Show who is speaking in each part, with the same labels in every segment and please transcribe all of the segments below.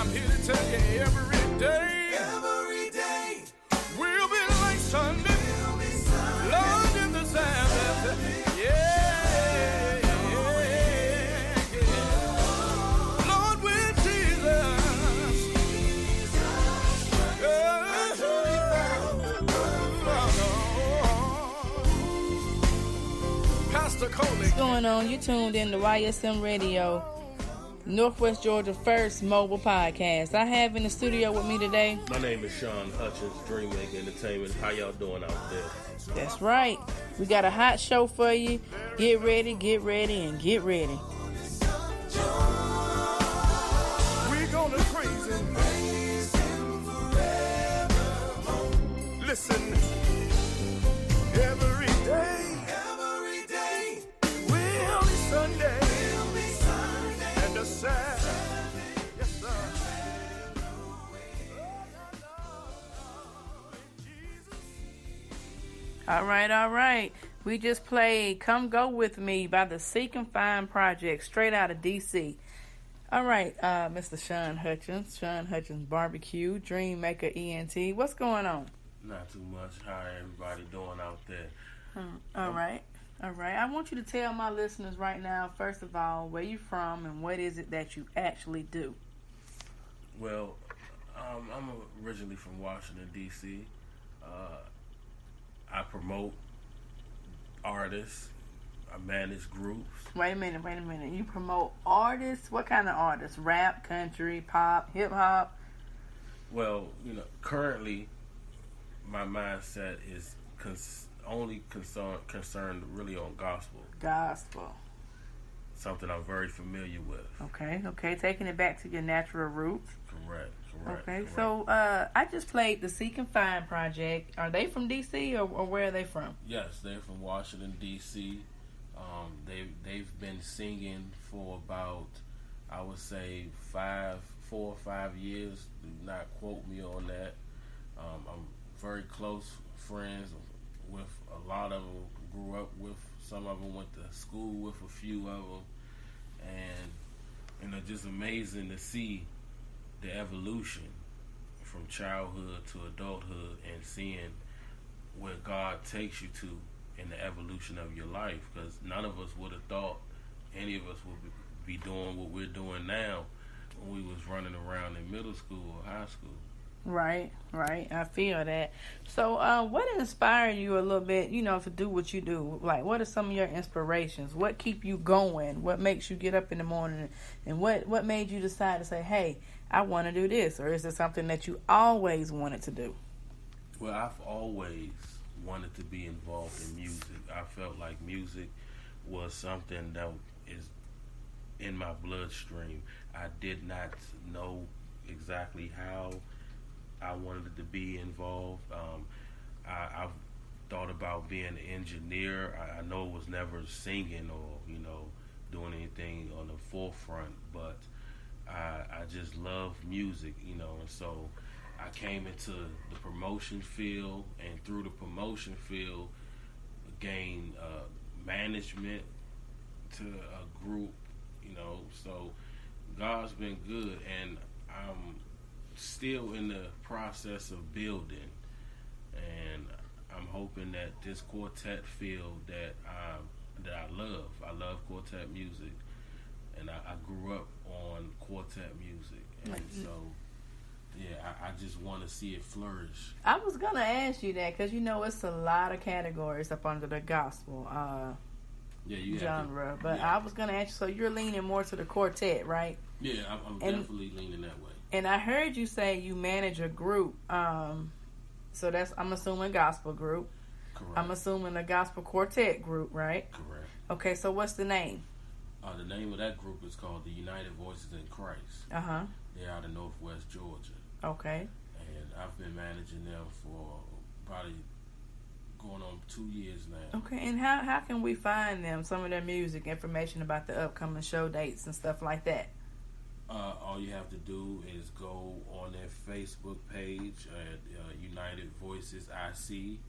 Speaker 1: I'm here to tell you every day will be like Sunday. Lord in the Sabbath, yeah. Lord with Jesus, Pastor Coley.
Speaker 2: What's going on? You tuned in to YSM Radio, Northwest Georgia first mobile podcast. I have in the studio with me today.
Speaker 3: My name is Sean Hutchins, Dreammaker Entertainment. How y'all doing out there?
Speaker 2: That's right. We got a hot show for you. Get ready, and get ready.
Speaker 1: We're gonna praise him forevermore. Listen, every day will be Sunday, and the Sabbath, yes sir.
Speaker 2: All right. We just played Come Go With Me by the Seek and Find Project, straight out of D.C. All right, Mr. Sean Hutchins Barbecue, Dreammaker ENT. What's going on?
Speaker 3: Not too much. How everybody doing out there?
Speaker 2: All right. I want you to tell my listeners right now, first of all, where you from and what is it that you actually do?
Speaker 3: Well, I'm originally from Washington, D.C. I promote artists. I manage groups.
Speaker 2: Wait a minute. You promote artists? What kind of artists? Rap, country, pop, hip-hop?
Speaker 3: Well, currently my mindset is only concerned really on gospel. Something I'm very familiar with.
Speaker 2: Okay. Taking it back to your natural roots.
Speaker 3: Correct.
Speaker 2: Okay, so I just played the Seek and Find Project. Are they from D.C. or where are they from?
Speaker 3: Yes, they're from Washington, D.C. They've been singing for about, I would say, 4 or 5 years. Do not quote me on that. I'm very close friends with a lot of them. Grew up with some of them. Went to school with a few of them, and just amazing to see the evolution from childhood to adulthood and seeing where God takes you to in the evolution of your life, because none of us would have thought any of us would be doing what we're doing now when we was running around in middle school or high school.
Speaker 2: Right. I feel that. So what inspired you a little bit, to do what you do? Like, what are some of your inspirations? What keep you going? What makes you get up in the morning? And what made you decide to say, hey, I want to do this? Or is it something that you always wanted to do?
Speaker 3: Well, I've always wanted to be involved in music. I felt like music was something that is in my bloodstream. I did not know exactly how I wanted to be involved. I've thought about being an engineer. I know it was never singing or, doing anything on the forefront, but I just love music, and so I came into the promotion field, and through the promotion field, gained management to a group, so God's been good, and I'm still in the process of building, and I'm hoping that this quartet field that I love quartet music, and I grew up on quartet music, and so I just want to see it flourish.
Speaker 2: I was gonna ask you that because it's a lot of categories up under the gospel genre, but I was gonna ask you. So you're leaning more to the quartet, right?
Speaker 3: Yeah, I'm definitely leaning that way.
Speaker 2: And I heard you say you manage a group, so that's, I'm assuming, gospel group.
Speaker 3: Correct.
Speaker 2: I'm assuming a gospel quartet group, right?
Speaker 3: Correct.
Speaker 2: Okay, so what's the name?
Speaker 3: The name of that group is called the United Voices in Christ.
Speaker 2: Uh-huh.
Speaker 3: They're out of Northwest Georgia.
Speaker 2: Okay.
Speaker 3: And I've been managing them for probably going on 2 years now.
Speaker 2: Okay, and how can we find them, some of their music, information about the upcoming show dates and stuff like that?
Speaker 3: All you have to do is go on their Facebook page at United Voices IC,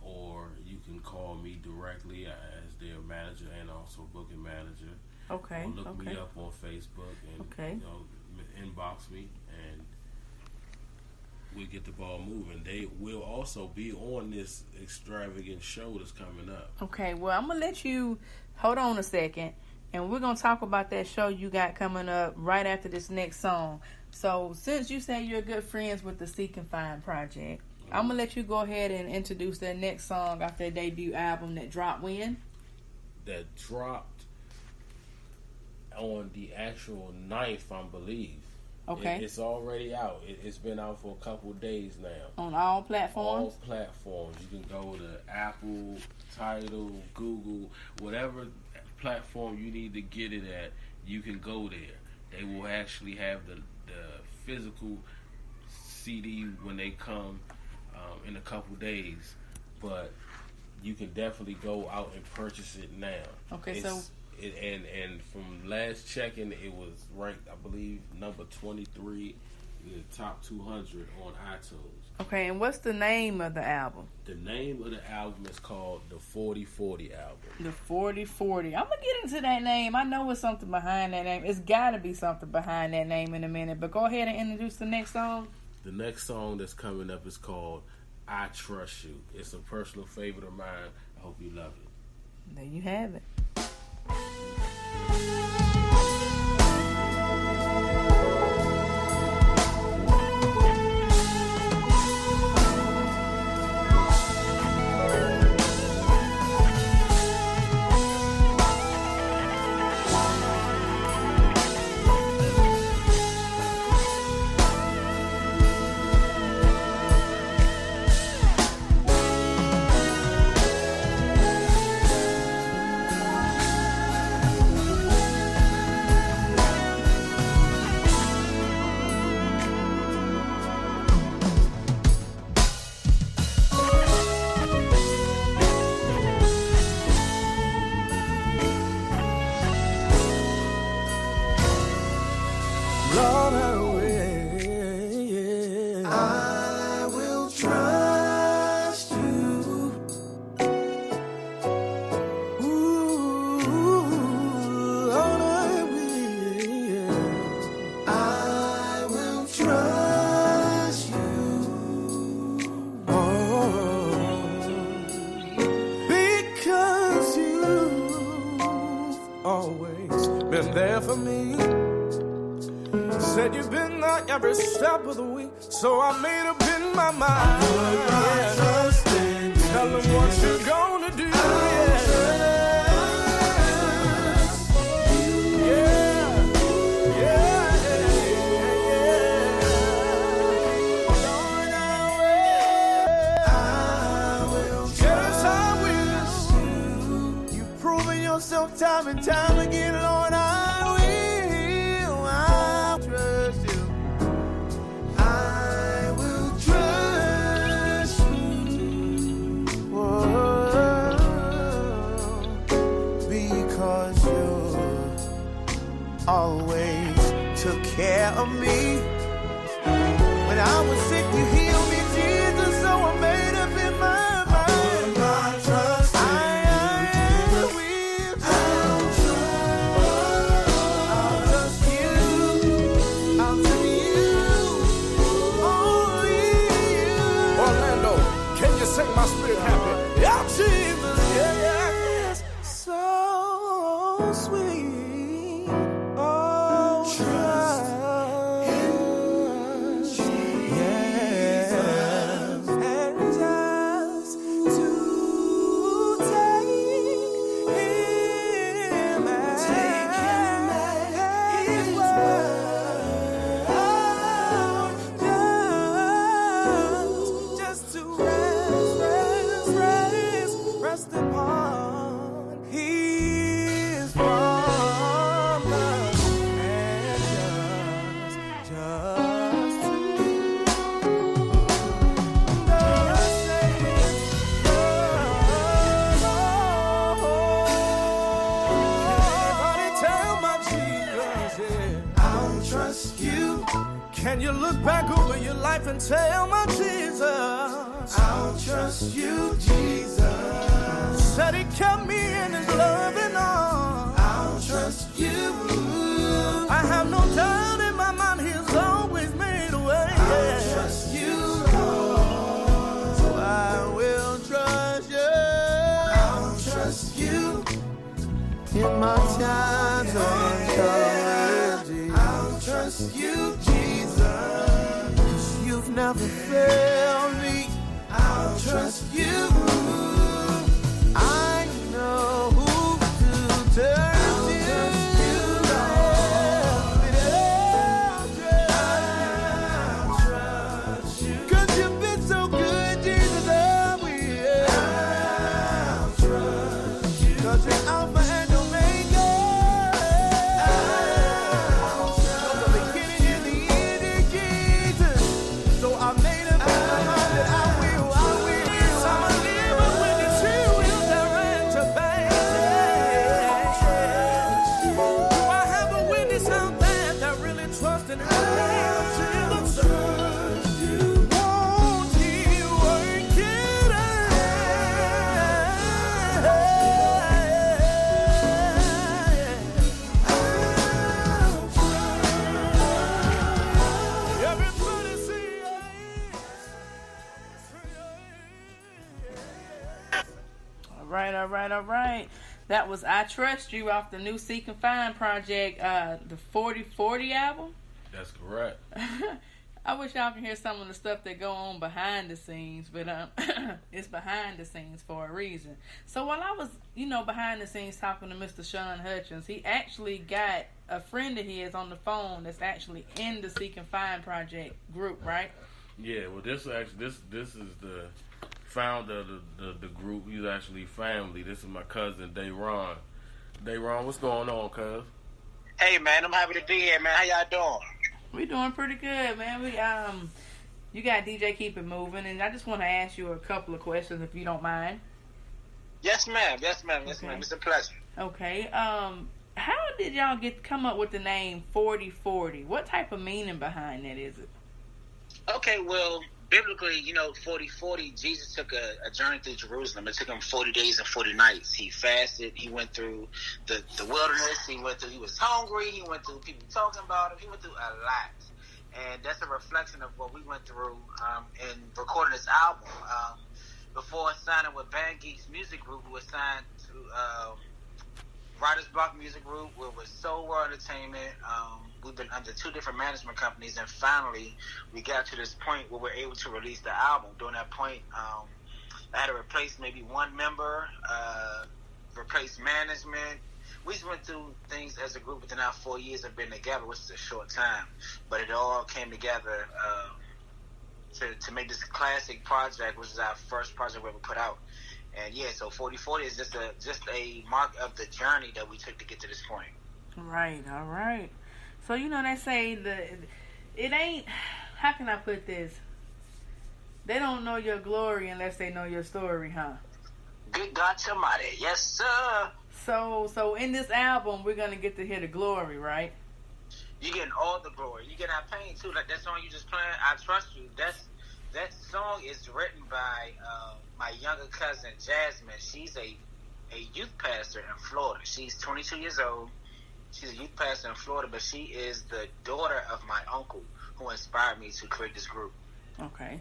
Speaker 3: or you can call me directly as their manager and also booking manager.
Speaker 2: Okay.
Speaker 3: Or look me up on Facebook and inbox me and we get the ball moving. They will also be on this extravagant show that's coming up.
Speaker 2: Okay, well, I'm going to let you hold on a second, and we're going to talk about that show you got coming up right after this next song. So, since you say you're good friends with the Seek and Find Project, I'm going to let you go ahead and introduce their next song off their debut album that dropped when?
Speaker 3: That dropped on the actual 9th, I believe.
Speaker 2: Okay.
Speaker 3: It's already out. It's been out for a couple of days now.
Speaker 2: On all platforms?
Speaker 3: All platforms. You can go to Apple, Tidal, Google, whatever platform you need to get it at, you can go there. They will actually have the physical CD when they come in a couple days, but you can definitely go out and purchase it now.
Speaker 2: Okay,
Speaker 3: and from last checking, it was ranked, I believe, number 23 in the top 200 on iTunes.
Speaker 2: Okay, and what's the name of the album?
Speaker 3: The name of the album is called the 40/40 album.
Speaker 2: The 40/40. I'm going to get into that name. I know it's something behind that name. It's got to be something behind that name in a minute. But go ahead and introduce the next song.
Speaker 3: The next song that's coming up is called I Trust You. It's a personal favorite of mine. I hope you love it.
Speaker 2: There you have it.
Speaker 1: There for me. Said you've been there every step of the week, so I made up in my mind. Tell them what you're gonna do. Time and time again, Lord, I trust you. I will trust you. Whoa, because you always took care of me. When I was sick, you healed me, Jesus, so I made up in my mind.
Speaker 4: My spirit happy.
Speaker 1: Yeah, Jesus, yeah. So sweet. Oh, trust in Jesus. Yes. And just to take him at his word. Just to rest upon his promise and just everybody tell my Jesus, yeah, I'll trust you. Can you look back over your life and tell my Jesus, I'll trust you, Jesus. Said he kept me in his loving arms. I'll trust you. I have no doubt in my mind he'll trust you, Jesus. You've never failed me. I'll trust you. I know who to turn to.
Speaker 2: All right. That was I Trust You off the new Seek and Find project, the 4040 album.
Speaker 3: That's correct.
Speaker 2: I wish y'all can hear some of the stuff that go on behind the scenes, but it's behind the scenes for a reason. So while I was, behind the scenes talking to Mr. Sean Hutchins, he actually got a friend of his on the phone that's actually in the Seek and Find project group, right?
Speaker 3: Yeah, well, this is the founder of the group. He's actually family. This is my cousin, Dayron. Dayron, what's going on, cuz?
Speaker 5: Hey, man, I'm happy to be here, man. How y'all doing?
Speaker 2: We doing pretty good, man. You got DJ Keep It Movin', and I just want to ask you a couple of questions, if you don't mind.
Speaker 5: Yes, ma'am. Yes, ma'am. Yes, ma'am. It's a pleasure.
Speaker 2: Okay. How did y'all come up with the name 4040? What type of meaning behind that is it?
Speaker 5: Okay, well, biblically, 4040, Jesus took a journey through Jerusalem. It took him 40 days and 40 nights. He fasted. He went through the wilderness. He was hungry. He went through people talking about him. He went through a lot. And that's a reflection of what we went through in recording this album. Before signing with Band Geeks Music Group, we were signed to Writers Block Music Group, where was Soul World Entertainment. We've been under two different management companies, and finally we got to this point where we're able to release the album. During that point, I had to replace maybe one member, replace management. We just went through things as a group within our 4 years of being together, which is a short time, but it all came together to make this classic project, which is our first project we ever put out. And yeah, so 4040 is just a mark of the journey that we took to get to this point.
Speaker 2: Right, all right. So, they say it ain't, how can I put this? They don't know your glory unless they know your story, huh?
Speaker 5: Good God Almighty. Yes, sir.
Speaker 2: So in this album, we're going to get to hear the glory, right?
Speaker 5: You're getting all the glory. You're getting our pain, too. Like that song you just playing, I Trust You, that song is written by my younger cousin, Jasmine. She's a youth pastor in Florida. She's 22 years old. She's a youth pastor in Florida, but she is the daughter of my uncle who inspired me to create this group.
Speaker 2: Okay.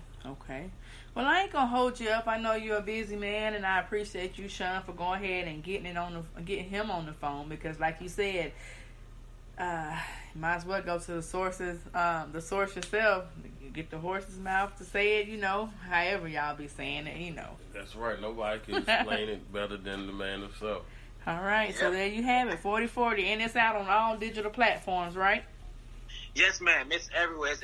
Speaker 2: Well, I ain't gonna hold you up. I know you're a busy man, and I appreciate you, Sean, for going ahead and getting him on the phone, because, like you said, might as well go to the source yourself. Get the horse's mouth to say it, however y'all be saying it,
Speaker 3: That's right. Nobody can explain it better than the man himself.
Speaker 2: All right, so there you have it, 4040, and it's out on all digital platforms, right?
Speaker 5: Yes, ma'am. It's everywhere.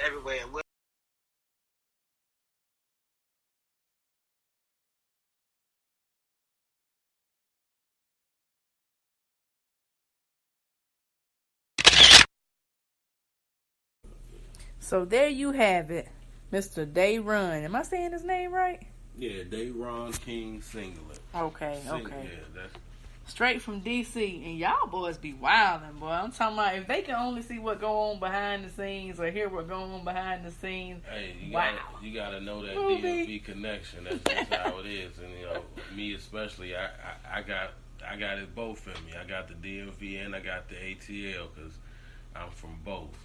Speaker 2: So there you have it, Mr. Dayron. Am I saying his name right?
Speaker 3: Yeah, Dayron King Singular.
Speaker 2: Okay.
Speaker 3: Yeah, that's
Speaker 2: straight from DC, and y'all boys be wildin', boy. I'm talking about if they can only see what go on behind the scenes or hear what go on behind the scenes.
Speaker 3: Hey, you gotta know that DMV connection. That's how it is, and me especially, I got it both in me. I got the DMV and I got the ATL because I'm from both,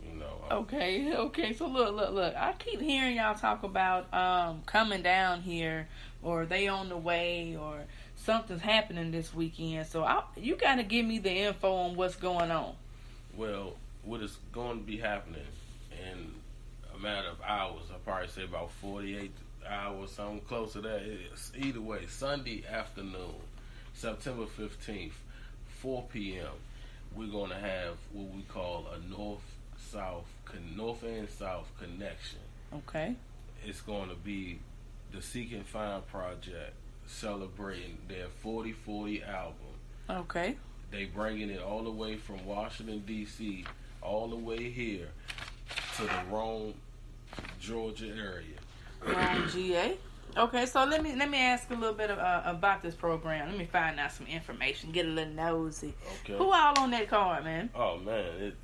Speaker 2: Okay. So look. I keep hearing y'all talk about coming down here, or they on the way, or something's happening this weekend. So you got to give me the info on what's going on.
Speaker 3: Well, what is going to be happening in a matter of hours. I'll probably say about 48 hours, something close to that. It's either way, Sunday afternoon, September 15th, 4 p.m., we're going to have what we call a north and south connection.
Speaker 2: Okay.
Speaker 3: It's going to be the Seek and Find Project celebrating their 40/40 album.
Speaker 2: Okay.
Speaker 3: They bringing it all the way from Washington, D.C., all the way here to the Rome, Georgia area.
Speaker 2: Rome, GA. Okay, so let me ask a little bit about this program. Let me find out some information. Get a little nosy. Okay. Who all on that card, man?
Speaker 3: Oh man,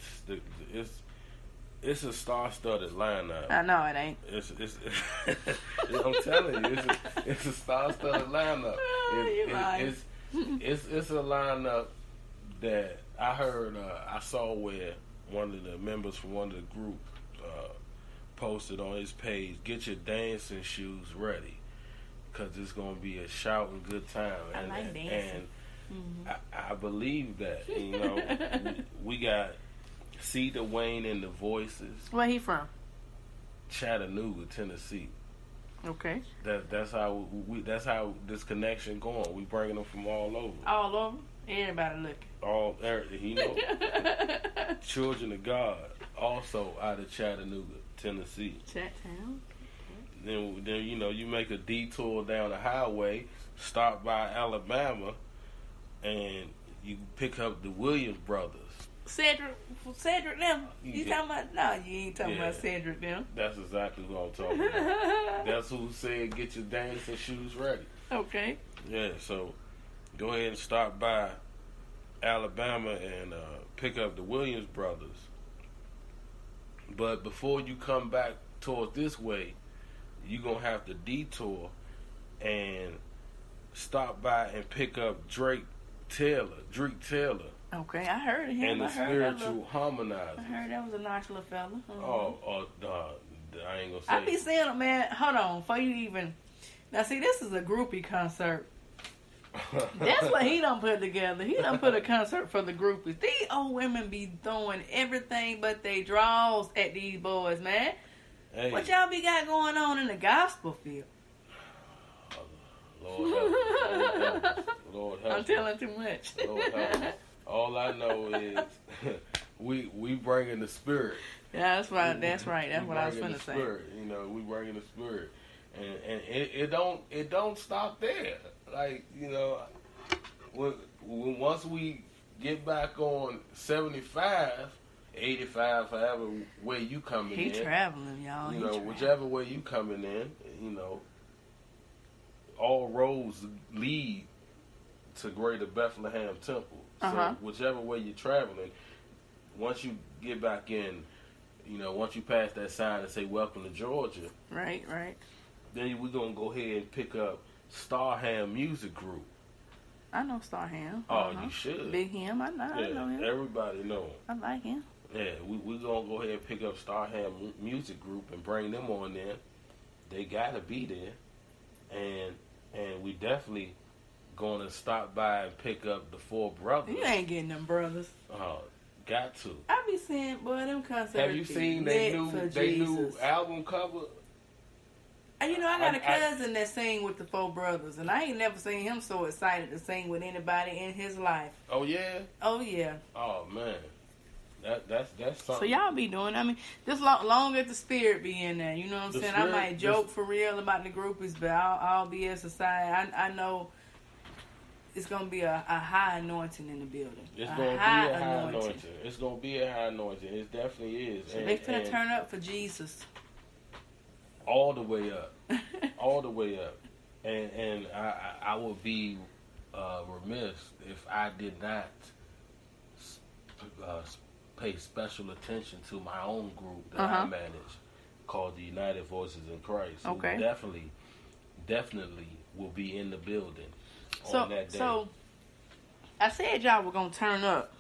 Speaker 3: it's a star-studded lineup.
Speaker 2: I know it ain't.
Speaker 3: It's I'm telling you, it's a star-studded lineup. It's a lineup that I heard. I saw where one of the members from one of the group posted on his page, "Get your dancing shoes ready, because it's gonna be a shouting good time."
Speaker 2: And, I like dancing.
Speaker 3: And I believe that. You know, we got Cedar Wayne and the Voices.
Speaker 2: Where he from?
Speaker 3: Chattanooga, Tennessee.
Speaker 2: Okay.
Speaker 3: That's how this connection going. We bringing them from all over.
Speaker 2: All over. Everybody looking.
Speaker 3: You know. Children of God, also out of Chattanooga, Tennessee.
Speaker 2: Chattown.
Speaker 3: Then you know, you make a detour down the highway, stop by Alabama, and you pick up the Williams brothers.
Speaker 2: Cedric them? You talking about? No, you ain't talking about Cedric them.
Speaker 3: That's exactly what I'm talking about. That's who said get your dancing shoes ready.
Speaker 2: Okay.
Speaker 3: Yeah, so go ahead and stop by Alabama and pick up the Williams brothers. But before you come back toward this way, you're going to have to detour and stop by and pick up Drake Taylor.
Speaker 2: Okay, I heard of him.
Speaker 3: And the Spiritual Harmonizers.
Speaker 2: I heard that was a nice little fella.
Speaker 3: I ain't gonna say.
Speaker 2: I be saying, man, hold on, before you even. Now, see, this is a groupie concert. That's what he done put together. He done put a concert for the groupies. These old women be throwing everything but they draws at these boys, man. Hey. What y'all be got going on in the gospel field?
Speaker 3: Lord help.
Speaker 2: I'm telling too much.
Speaker 3: Lord help. All I know is we bringing the spirit.
Speaker 2: Yeah, that's right. That's right. That's what I was finna say.
Speaker 3: You know, we bringing the spirit, and it don't stop there. Like, you know, when once we get back on 75, 85, however way you coming in.
Speaker 2: He traveling, y'all.
Speaker 3: You know, whichever way you coming in, you know, all roads lead to Greater Bethlehem Temple. So whichever way you're traveling, once you get back in, you know, once you pass that sign and say "Welcome to Georgia,"
Speaker 2: right,
Speaker 3: then we're gonna go ahead and pick up Starham Music Group.
Speaker 2: I know Starham.
Speaker 3: Oh, you should.
Speaker 2: Big him, I know him.
Speaker 3: Everybody know him.
Speaker 2: I like him.
Speaker 3: Yeah, we're gonna go ahead and pick up Starham Music Group and bring them on there. They gotta be there, and we definitely gonna stop by and pick up the Four Brothers.
Speaker 2: You ain't getting them brothers.
Speaker 3: Got to.
Speaker 2: I be saying, boy, them concerts.
Speaker 3: Have you seen their new album cover?
Speaker 2: And you know, I got a cousin that sing with the Four Brothers, and I ain't never seen him so excited to sing with anybody in his life.
Speaker 3: Oh yeah.
Speaker 2: Oh yeah.
Speaker 3: Oh man. That's something.
Speaker 2: So y'all be doing. I mean, just long as the spirit be in there. You know what I'm saying? I might joke for real about the groupies, but I'll be as a side. I know it's gonna be a high anointing in the building.
Speaker 3: It's gonna be a high anointing. It's gonna be a high anointing. It definitely is.
Speaker 2: So they finna turn up for Jesus.
Speaker 3: All the way up. All the way up. And I would be remiss if I did not pay special attention to my own group that I manage, called the United Voices in Christ.
Speaker 2: Okay.
Speaker 3: Who definitely will be in the building on that day.
Speaker 2: So I said y'all were gonna turn up,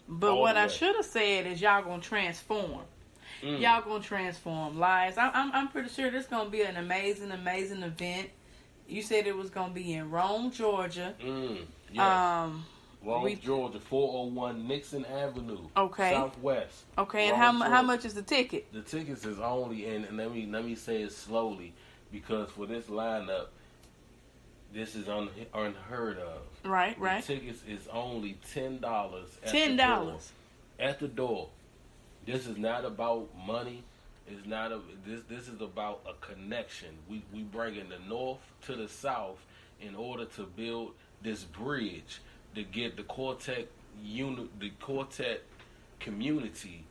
Speaker 2: but what I should have said is y'all gonna transform. Y'all gonna transform lives. I'm pretty sure this gonna be an amazing event. You said it was gonna be in Rome, Georgia.
Speaker 3: Yes. Rome, Georgia, 401 Nixon Avenue.
Speaker 2: Okay.
Speaker 3: Southwest.
Speaker 2: Okay, and
Speaker 3: Rome,
Speaker 2: how much is the ticket?
Speaker 3: The tickets is only, and let me say it slowly, because for this lineup, this is unheard of.
Speaker 2: Right.
Speaker 3: The tickets is only $10.
Speaker 2: $10
Speaker 3: at the door. This is not about money. It's not this is about a connection. We bringing the North to the South in order to build this bridge to get the quartet community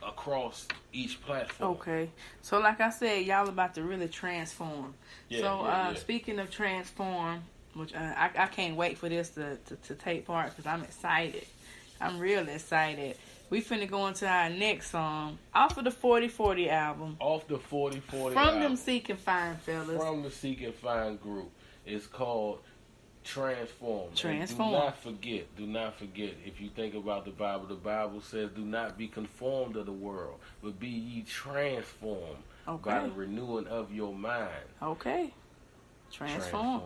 Speaker 3: across each platform.
Speaker 2: Okay. So like I said, y'all about to really transform.
Speaker 3: Yeah,
Speaker 2: Speaking of transform, which I can't wait for this to take part because I'm excited. I'm really excited. We finna go into our next song off of the 4040 album.
Speaker 3: Off the 4040
Speaker 2: From
Speaker 3: album.
Speaker 2: them Seek and Find fellas.
Speaker 3: From the Seek and Find group. It's called Transform.
Speaker 2: Transform.
Speaker 3: And do not forget, if you think about the Bible says, do not be conformed to the world, but be ye transformed by the renewing of your mind.
Speaker 2: Okay. Transform.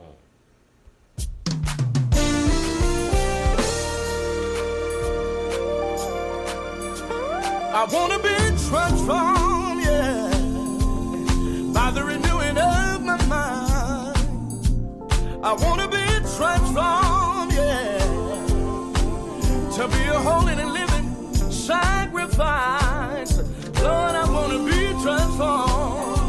Speaker 1: I want to be transformed, yeah, by the renewing of my mind. I want to be transformed, yeah, to be a holy and living sacrifice. Lord, I want to be transformed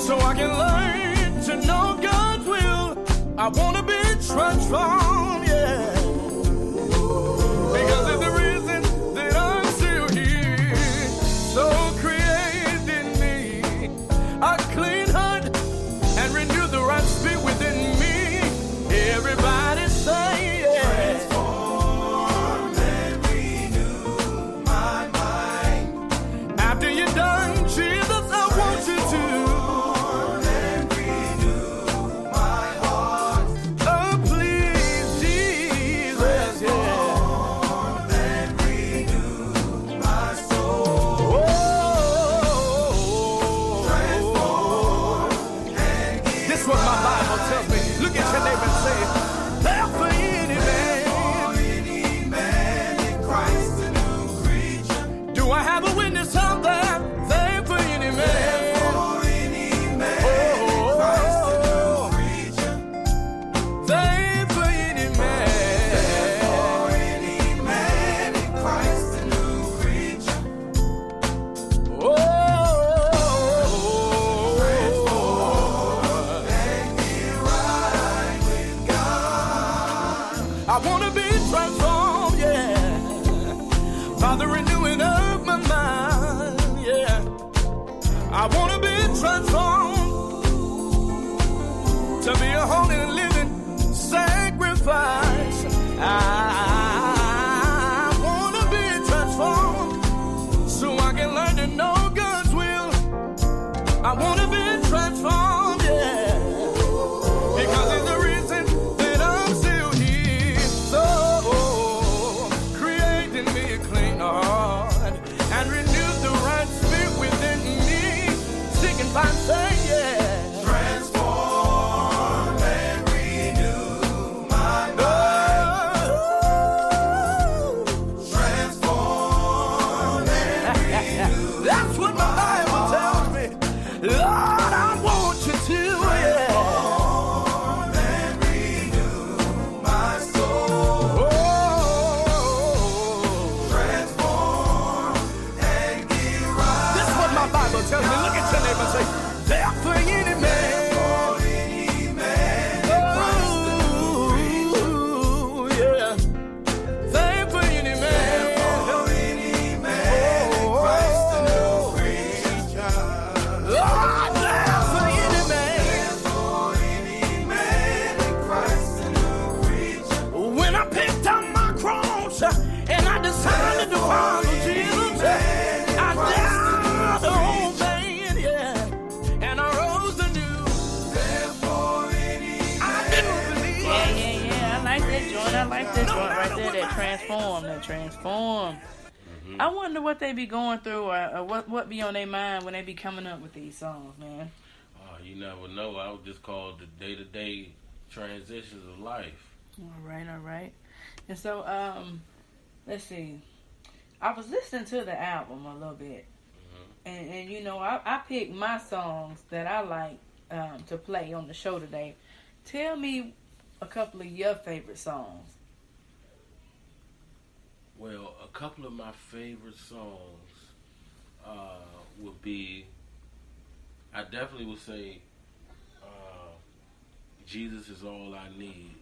Speaker 1: so I can learn to know God's will. I want to be transformed, yeah, because it's the reason that I'm still here. So create in me a clean heart and renew the right spirit within me. Everybody say, yeah. Transform and renew my mind. After you're done, Jesus, I want you to. Transform and renew my heart. Oh, please, Jesus, yeah. Transform and renew my soul. Transform and give. This is what my Bible tells me. Look at your neighbor and say, there for any man in Christ a new creature. Do I have a witness out there? There for any man. For any man in Christ a new creature. There for any man. For any man in Christ a new creature. Oh, transform and get right with God. I want to be transformed, yeah, by the renewing of my mind, yeah. I want to be transformed to be a holy and living sacrifice. I want to be transformed so I can learn to know God's will. I want to be transformed, yeah, because it's the reason that I'm still here. So create in me a clean heart and renew the right spirit within me. Seek and find, say, yeah. Transform and renew my mind. Transform and renew. That's what my Bible tells me. Lord, I want you to, yeah. Transform and renew my soul. Transform and get right. This is what my Bible tells me. Look at your neighbor and say, there for any man. For any man in Christ a new creature. Yeah. There for any man. For any man in Christ a new creature. Lord, there for any man. For any man in Christ a new creature. When I picked up my cross and I decided to follow Jesus, I died the whole thing, yeah, and I rose anew. Therefore, I do believe.
Speaker 2: Yeah. I like that joint. I like that joint right there. That transform. I wonder what they be going through, or what be on their mind when they be coming up with these songs, man.
Speaker 3: Oh, you never know. I would just call it the day-to-day transitions of life.
Speaker 2: All right. And so, let's see. I was listening to the album a little bit, and you know, I picked my songs that I like to play on the show today. Tell me a couple of your favorite songs.
Speaker 3: Well, a couple of my favorite songs would be, I definitely would say, Jesus Is All I Need.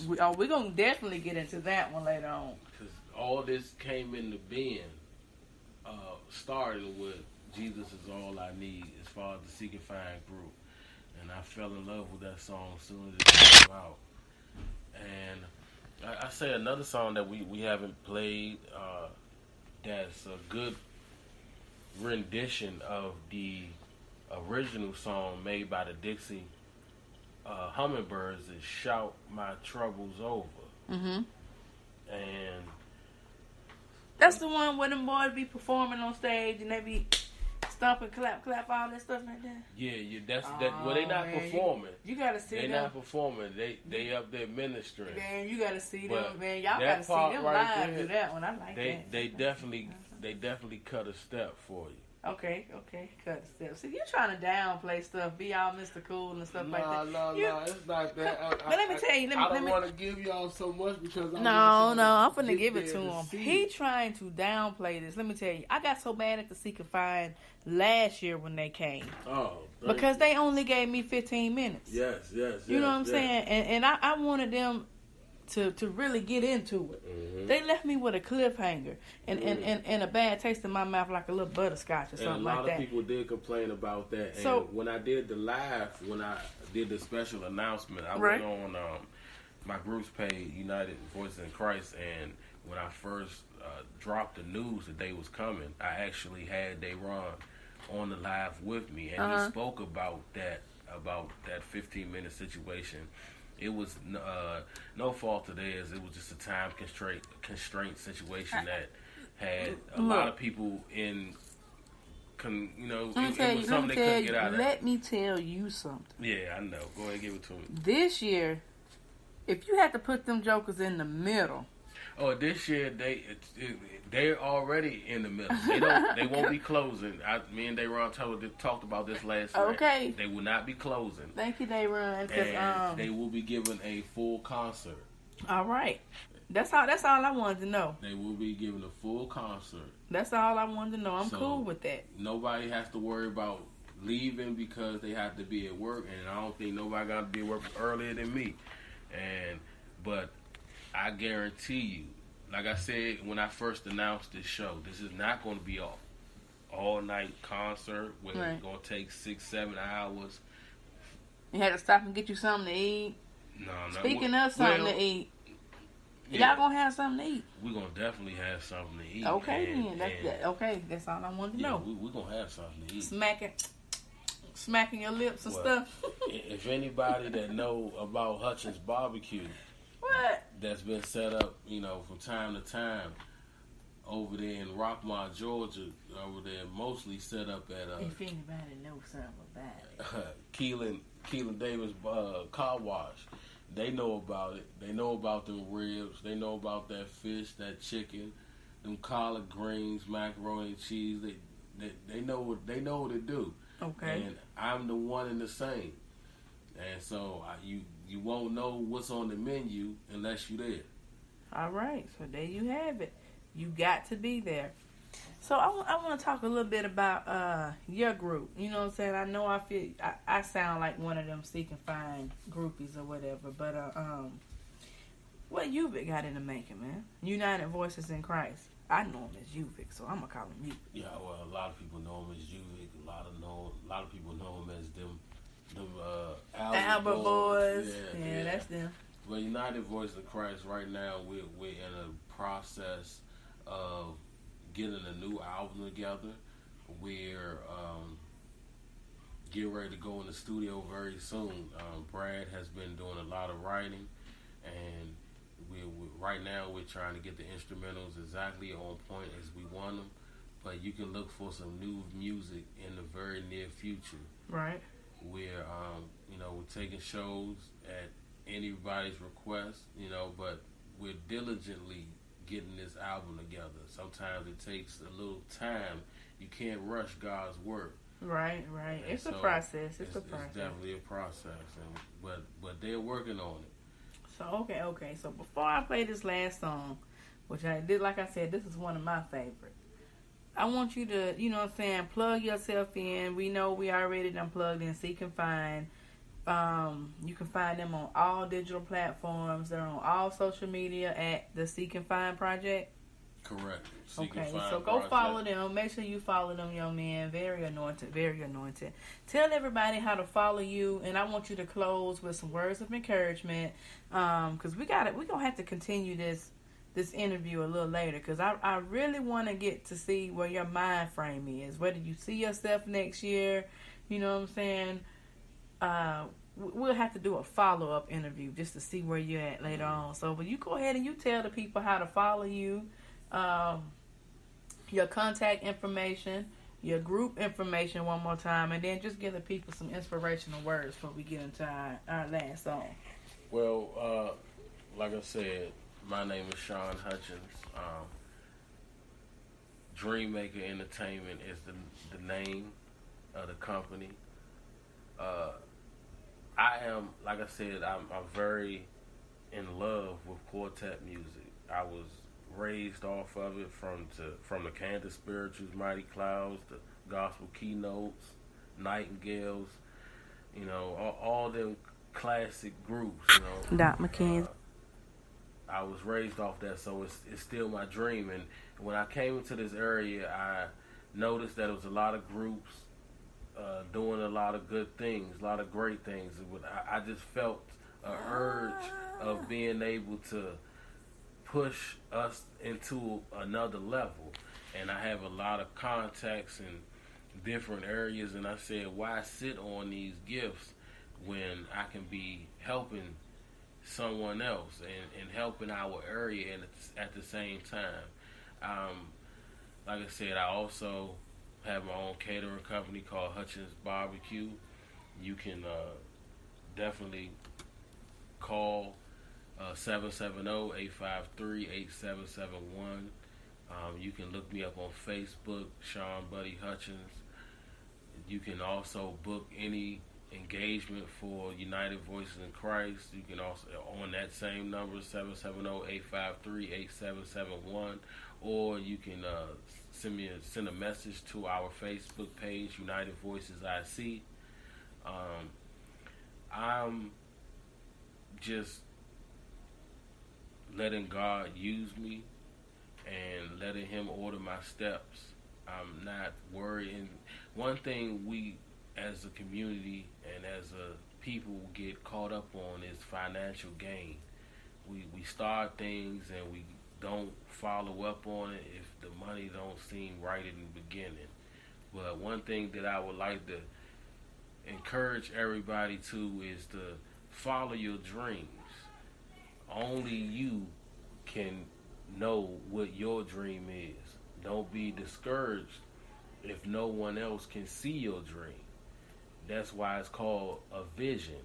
Speaker 2: We're going to definitely get into that one later on.
Speaker 3: Because all this came into being, started with Jesus Is All I Need as far as the Seek and Find group. And I fell in love with that song as soon as it came out. And I say another song that we haven't played that's a good rendition of the original song made by the Dixie Hummingbirds is Shout My Troubles Over. And
Speaker 2: that's the one where them boys be performing on stage and they be stomping, clap, all that stuff like that.
Speaker 3: Yeah, that's that. Well, they not performing.
Speaker 2: You gotta see them.
Speaker 3: They not performing. They up there ministering.
Speaker 2: Man, you gotta see them.
Speaker 3: But
Speaker 2: Man, y'all gotta see them
Speaker 3: right
Speaker 2: live
Speaker 3: there,
Speaker 2: do that one. I like that.
Speaker 3: They definitely cut a step for you.
Speaker 2: Okay, cut the steps. See, you trying to downplay stuff, be all Mr. Cool and stuff like that.
Speaker 4: No, it's not that.
Speaker 2: But let me tell you,
Speaker 4: I don't want to give y'all so much because
Speaker 2: I'm finna give it to him. He trying to downplay this. Let me tell you, I got so mad at the Seek and Find last year when they came. Because they only gave me 15 minutes.
Speaker 3: Yes.
Speaker 2: You know what I'm saying? And I wanted them to really get into it. They left me with a cliffhanger and a bad taste in my mouth, like a little butterscotch or something like that.
Speaker 3: And a lot of people did complain about that. And
Speaker 2: so
Speaker 3: when I did the live, when I did the special announcement, I went on my group's page, United Voices in Christ, and when I first dropped the news that they was coming, I actually had Dayron on the live with me, and he spoke about that 15-minute situation. It was no fault of theirs. It was just a time constraint situation that had a lot of people in. It was something they couldn't get out of.
Speaker 2: Let me tell you something.
Speaker 3: Yeah, I know. Go ahead and give it to me.
Speaker 2: This year, if you had to put them jokers in the middle.
Speaker 3: Oh, this year they're already in the middle. They won't be closing. Me and Dayron talked about this last night.
Speaker 2: Okay.
Speaker 3: They will not be closing.
Speaker 2: Thank you, Dayron.
Speaker 3: And they will be giving a full concert.
Speaker 2: All right. That's all I wanted to know.
Speaker 3: They will be giving a full concert.
Speaker 2: That's all I wanted to know. I'm cool with that.
Speaker 3: Nobody has to worry about leaving because they have to be at work, and I don't think nobody got to be at work earlier than me. But I guarantee you, like I said when I first announced this show, this is not going to be an all-night concert where it's going to take 6-7 hours.
Speaker 2: You had to stop and get you something to eat.
Speaker 3: No.
Speaker 2: Speaking of something to eat, y'all going to have something to eat?
Speaker 3: We're going to definitely have something to eat.
Speaker 2: Okay, then. That's all I wanted to know.
Speaker 3: We're going to have something to eat.
Speaker 2: Smacking your lips and stuff.
Speaker 3: If anybody that know about Hutchins Barbecue,
Speaker 2: what?
Speaker 3: That's been set up, from time to time over there in Rockmont, Georgia, over there mostly set up at
Speaker 2: if anybody knows something about it.
Speaker 3: Keelan Davis car wash. They know about it. They know about them ribs. They know about that fish, that chicken, them collard greens, macaroni and cheese. They know what to do.
Speaker 2: Okay.
Speaker 3: And I'm the one and the same. And so you won't know what's on the menu unless you're there. All
Speaker 2: right. So there you have it. You got to be there. So I want to talk a little bit about your group. You know what I'm saying? I know I sound like one of them Seek and Find groupies or whatever. But what Uvic got in the making, man? United Voices in Christ. I know him as Uvic, so I'm going to call him Uvic.
Speaker 3: Yeah, well, a lot of people know him as Uvic. A lot of people know him as them
Speaker 2: Albert Boys. Yeah, that's them.
Speaker 3: Well, United Voice of Christ, right now, we're in a process of getting a new album together. We're getting ready to go in the studio very soon. Brad has been doing a lot of writing, and right now we're trying to get the instrumentals exactly on point as we want them. But you can look for some new music in the very near future.
Speaker 2: Right.
Speaker 3: We're we're taking shows at anybody's request, but we're diligently getting this album together. Sometimes it takes a little time. You can't rush God's work.
Speaker 2: Right.
Speaker 3: And
Speaker 2: It's a
Speaker 3: so
Speaker 2: process. It's a process.
Speaker 3: It's definitely a process, but they're working on it.
Speaker 2: So okay. So before I play this last song, which I did, like I said, this is one of my favorites. I want you to, you know what I'm saying, plug yourself in. We know we already done plugged in Seek and Find. You can find them on all digital platforms. They're on all social media at the Seek and Find Project.
Speaker 3: Correct.
Speaker 2: Okay, so go follow them. Make sure you follow them, young man. Very anointed, very anointed. Tell everybody how to follow you, and I want you to close with some words of encouragement, because we're gonna have to continue this interview a little later, because I really want to get to see where your mind frame is. Whether you see yourself next year, you know what I'm saying. We'll have to do a follow-up interview just to see where you're at later on. So, but you go ahead and you tell the people how to follow you. Your contact information, your group information one more time, and then just give the people some inspirational words before we get into our last song.
Speaker 3: Well, like I said, my name is Sean Hutchins. Dreammaker Entertainment is the name of the company. I am, like I said, I'm very in love with quartet music. I was raised off of it from the Kansas Spirituals, Mighty Clouds, the Gospel Keynotes, Nightingales, you know, all them classic groups, you know.
Speaker 2: Doc McKenzie.
Speaker 3: I was raised off that, so it's still my dream. And when I came into this area, I noticed that there was a lot of groups doing a lot of good things, a lot of great things. I just felt an urge of being able to push us into another level. And I have a lot of contacts in different areas, and I said, why sit on these gifts when I can be helping someone else and helping our area at the same time. Like I said, I also have my own catering company called Hutchins Barbecue. You can definitely call 770-853-8771. You can look me up on Facebook, Sean Buddy Hutchins. You can also book any engagement for United Voices in Christ. You can also, on that same number, 770-853-8771, or you can send a message to our Facebook page, United Voices IC. I'm just letting God use me and letting Him order my steps. I'm not worrying. One thing we as a community and as a people get caught up on is financial gain. We start things and we don't follow up on it if the money don't seem right in the beginning. But one thing that I would like to encourage everybody to is to follow your dreams. Only you can know what your dream is. Don't be discouraged if no one else can see your dream. That's why it's called a vision,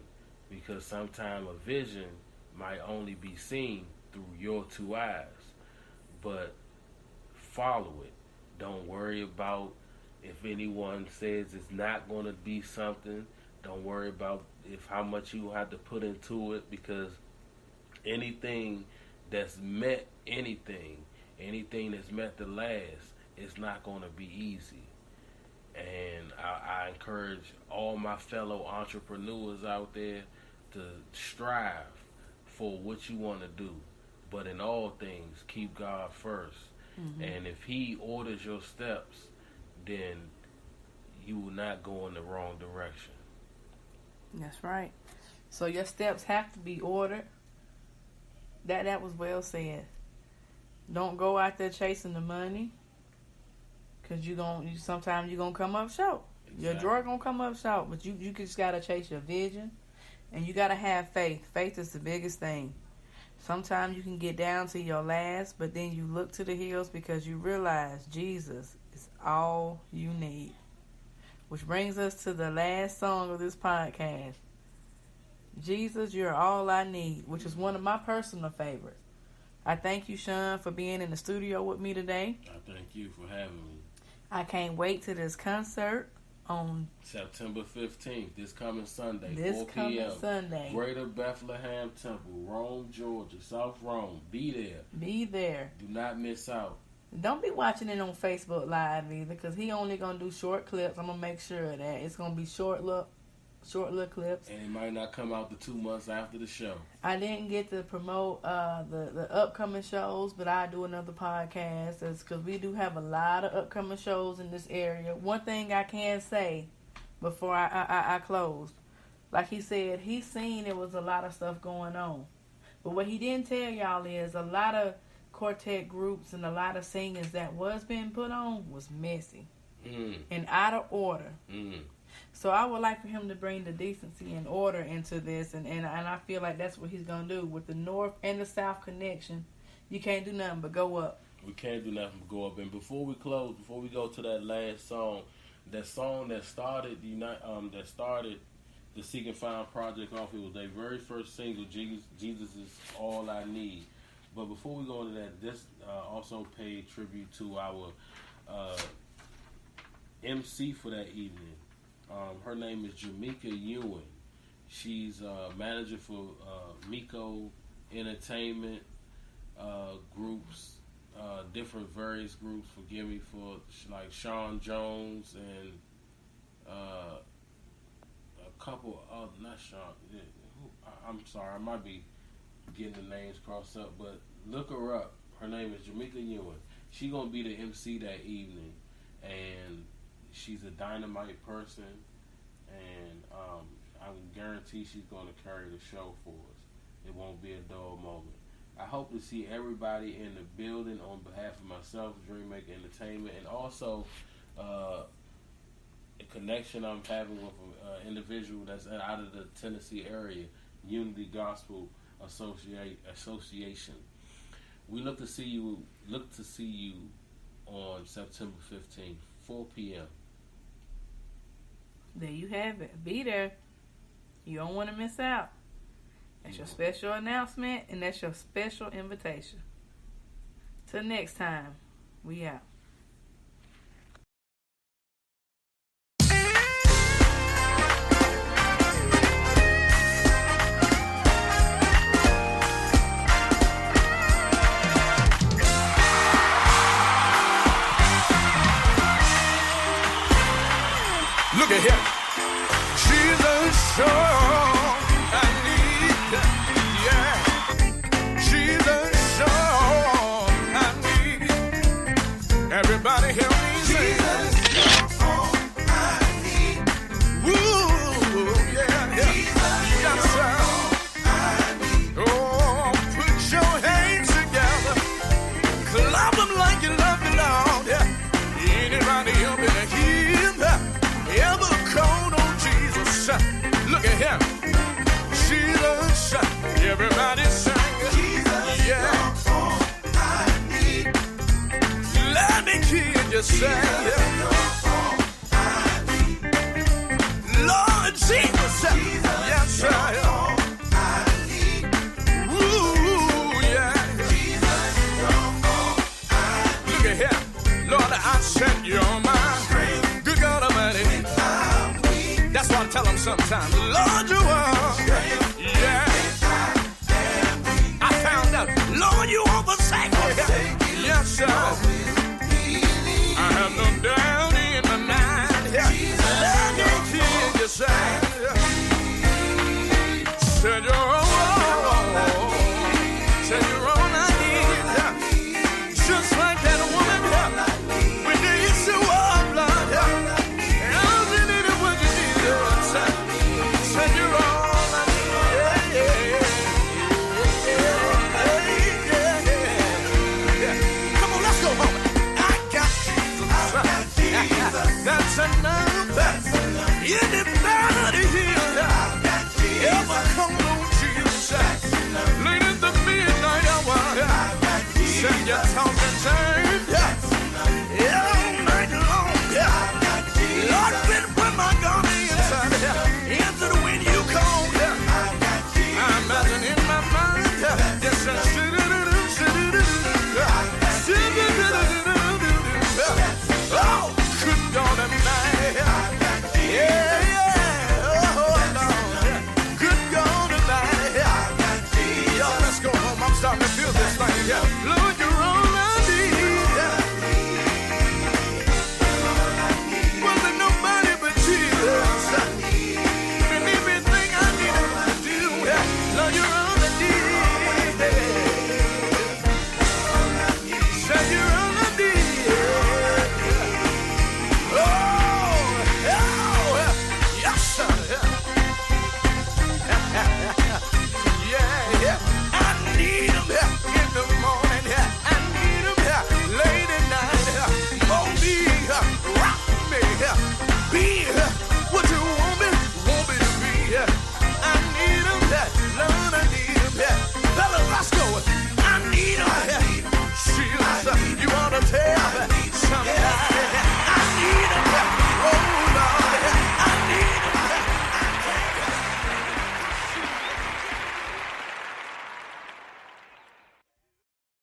Speaker 3: because sometimes a vision might only be seen through your two eyes. But follow it. Don't worry about if anyone says it's not going to be something. Don't worry about how much you have to put into it, because anything that's met anything that's met the last, it's not going to be easy. And I encourage all my fellow entrepreneurs out there to strive for what you want to do. But in all things, keep God first. Mm-hmm. And if He orders your steps, then you will not go in the wrong direction.
Speaker 2: That's right. So your steps have to be ordered. That was well said. Don't go out there chasing the money, because sometimes you're going to come up short. Exactly. Your drawer going to come up short, but you just got to chase your vision, and you got to have faith. Faith is the biggest thing. Sometimes you can get down to your last, but then you look to the hills because you realize Jesus is all you need. Which brings us to the last song of this podcast. Jesus, You're All I Need, which is one of my personal favorites. I thank you, Sean, for being in the studio with me today.
Speaker 3: I thank you for having me.
Speaker 2: I can't wait to this concert on
Speaker 3: September 15th, this coming Sunday,
Speaker 2: this
Speaker 3: 4
Speaker 2: coming
Speaker 3: p.m.
Speaker 2: Sunday.
Speaker 3: Greater Bethlehem Temple, Rome, Georgia, South Rome. Be there.
Speaker 2: Be there.
Speaker 3: Do not miss out.
Speaker 2: Don't be watching it on Facebook Live either, because he only going to do short clips. I'm going to make sure of that. It's going to be short little clips.
Speaker 3: And it might not come out the 2 months after the show.
Speaker 2: I didn't get to promote the upcoming shows, but I do another podcast because we do have a lot of upcoming shows in this area. One thing I can say before I close, like he said, he's seen there was a lot of stuff going on. But what he didn't tell y'all is a lot of quartet groups and a lot of singers that was being put on was messy and out of order. So I would like for him to bring the decency and order into this, and I feel like that's what he's going to do. With the North and the South connection, you can't do nothing but go up.
Speaker 3: We can't do nothing but go up. And before we close, before we go to that last song that started the Seek and Find project off, it was their very first single, Jesus Is All I Need. But before we go into that, this also paid tribute to our MC for that evening. Her name is Jamaica Ewing. She's manager for Miko Entertainment groups, different various groups. Forgive me for like Sean Jones and a couple of not Sean. I'm sorry, I might be getting the names crossed up, but look her up. Her name is Jamaica Ewing. She's gonna be the MC that evening, and she's a dynamite person, and I can guarantee she's going to carry the show for us. It won't be a dull moment. I hope to see everybody in the building on behalf of myself, Dreammaker Entertainment, and also a connection I'm having with an individual that's out of the Tennessee area, Unity Gospel Association. We look to see you on September 15th, 4 p.m.
Speaker 2: There you have it. Be there. You don't want to miss out. That's your special announcement, and that's your special invitation. Till next time, we out.
Speaker 1: Look at here. Jesus, sure I need, yeah. Jesus, sure I need. Everybody help me sing. Jesus, you're all I need. Woo, yeah, yeah. Jesus, yes, sir. I need. Oh, put your hands together. Clap them like you love the Lord, yeah. Anybody help me to heal? Ever called on Jesus? Look at him. Jesus, everybody sing. Jesus, yeah. All I need. Let me hear you say. Jesus, all I need. Lord Jesus, yes, sir. All I need. Ooh, yeah. Jesus, all I need. Look at him. Lord, I said you're mine. Good God Almighty. That's why I tell them sometimes, Lord, you are. Yeah. I found out, Lord, you oversake me. Yes, sir. I have no doubt.